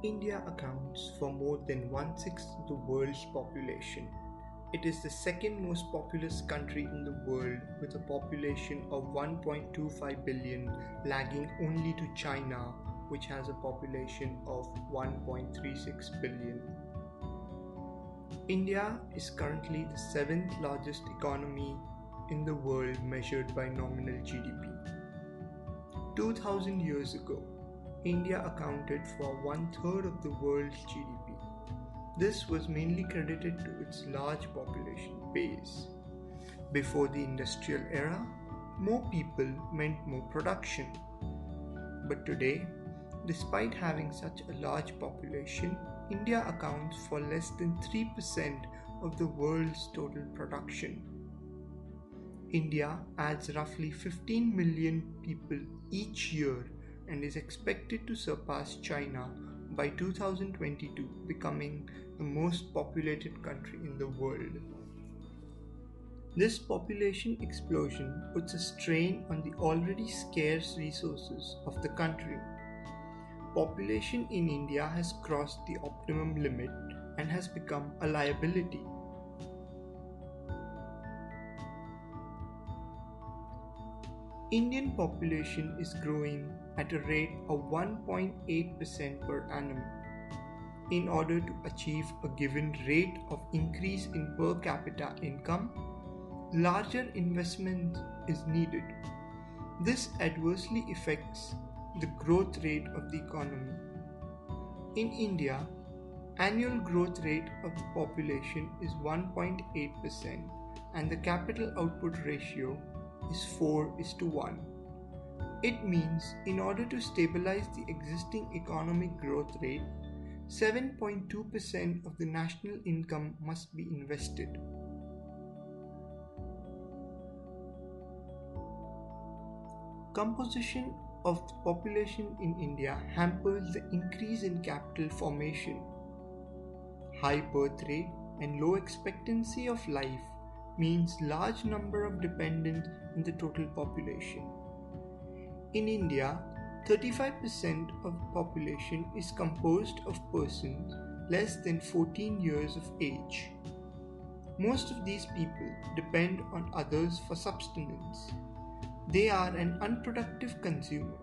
India accounts for more than one-sixth of the world's population. It is the second most populous country in the world with a population of 1.25 billion, lagging only to China, which has a population of 1.36 billion. India is currently the seventh largest economy in the world measured by nominal GDP. 2000 years ago, India accounted for one-third of the world's GDP. This was mainly credited to its large population base. Before the industrial era, more people meant more production. But today, despite having such a large population, India accounts for less than 3% of the world's total production. India adds roughly 15 million people each year and is expected to surpass China by 2022, becoming the most populated country in the world. This population explosion puts a strain on the already scarce resources of the country. Population in India has crossed the optimum limit and has become a liability. Indian population is growing at a rate of 1.8% per annum. In order to achieve a given rate of increase in per capita income, larger investment is needed. This adversely affects the growth rate of the economy. In India, annual growth rate of the population is 1.8% and the capital output ratio is 4:1. It means in order to stabilize the existing economic growth rate, 7.2% of the national income must be invested. Composition of the population in India hampers the increase in capital formation. High birth rate and low expectancy of life means large number of dependents in the total population. In India, 35% of the population is composed of persons less than 14 years of age. Most of these people depend on others for subsistence. They are an unproductive consumer.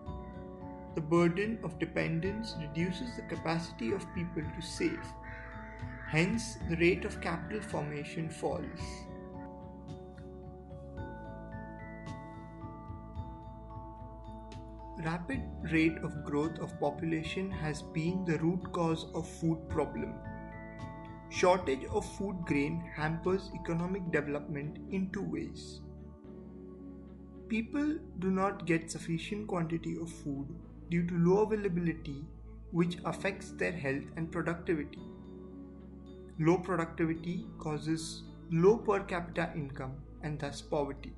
The burden of dependence reduces the capacity of people to save. Hence, the rate of capital formation falls. Rapid rate of growth of population has been the root cause of food problem. Shortage of food grain hampers economic development in two ways. People do not get sufficient quantity of food due to low availability, which affects their health and productivity. Low productivity causes low per capita income and thus poverty.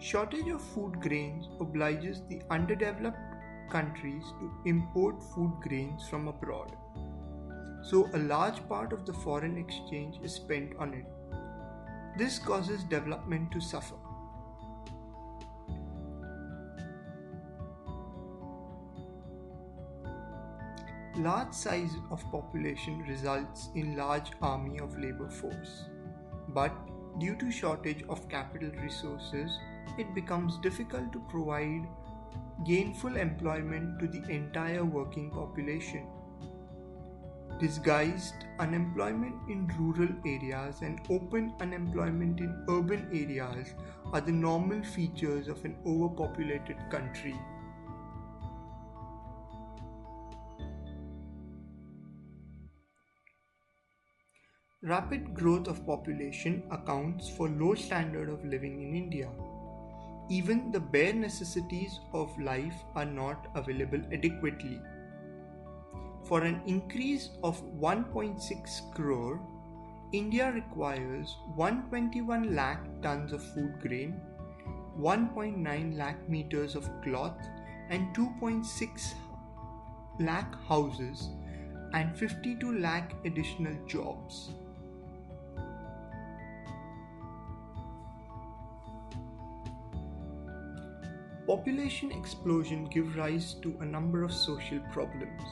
Shortage of food grains obliges the underdeveloped countries to import food grains from abroad. So a large part of the foreign exchange is spent on it. This causes development to suffer. Large size of population results in large army of labor force. But due to shortage of capital resources, it becomes difficult to provide gainful employment to the entire working population. Disguised unemployment in rural areas and open unemployment in urban areas are the normal features of an overpopulated country. Rapid growth of population accounts for low standard of living in India. Even the bare necessities of life are not available adequately. For an increase of 1.6 crore, India requires 121 lakh tons of food grain, 1.9 lakh meters of cloth and 2.6 lakh houses and 52 lakh additional jobs. Population explosion gives rise to a number of social problems.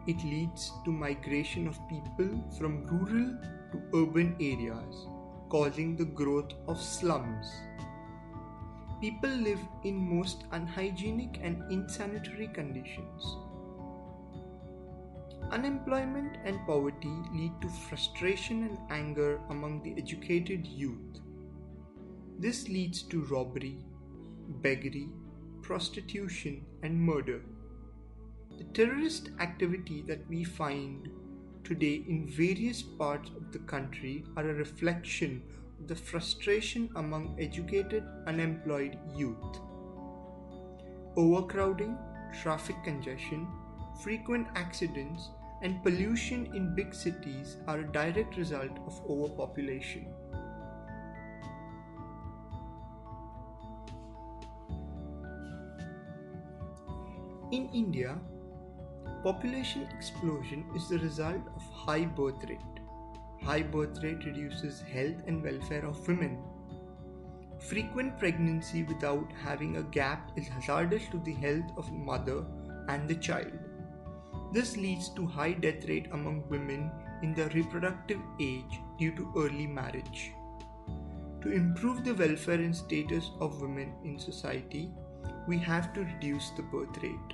It leads to migration of people from rural to urban areas, causing the growth of slums. People live in most unhygienic and insanitary conditions. Unemployment and poverty lead to frustration and anger among the educated youth. This leads to robbery, beggary, prostitution, and murder. The terrorist activity that we find today in various parts of the country are a reflection of the frustration among educated, unemployed youth. Overcrowding, traffic congestion, frequent accidents, and pollution in big cities are a direct result of overpopulation. In India, population explosion is the result of high birth rate. High birth rate reduces health and welfare of women. Frequent pregnancy without having a gap is hazardous to the health of mother and the child. This leads to high death rate among women in the reproductive age due to early marriage. To improve the welfare and status of women in society, we have to reduce the birth rate.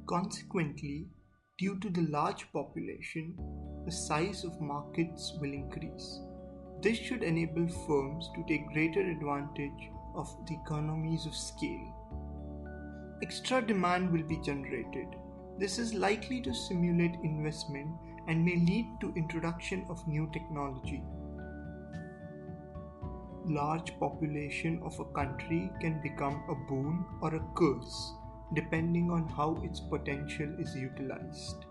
Consequently, due to the large population, the size of markets will increase. This should enable firms to take greater advantage of the economies of scale. Extra demand will be generated. This is likely to stimulate investment and may lead to introduction of new technology. Large population of a country can become a boon or a curse, depending on how its potential is utilized.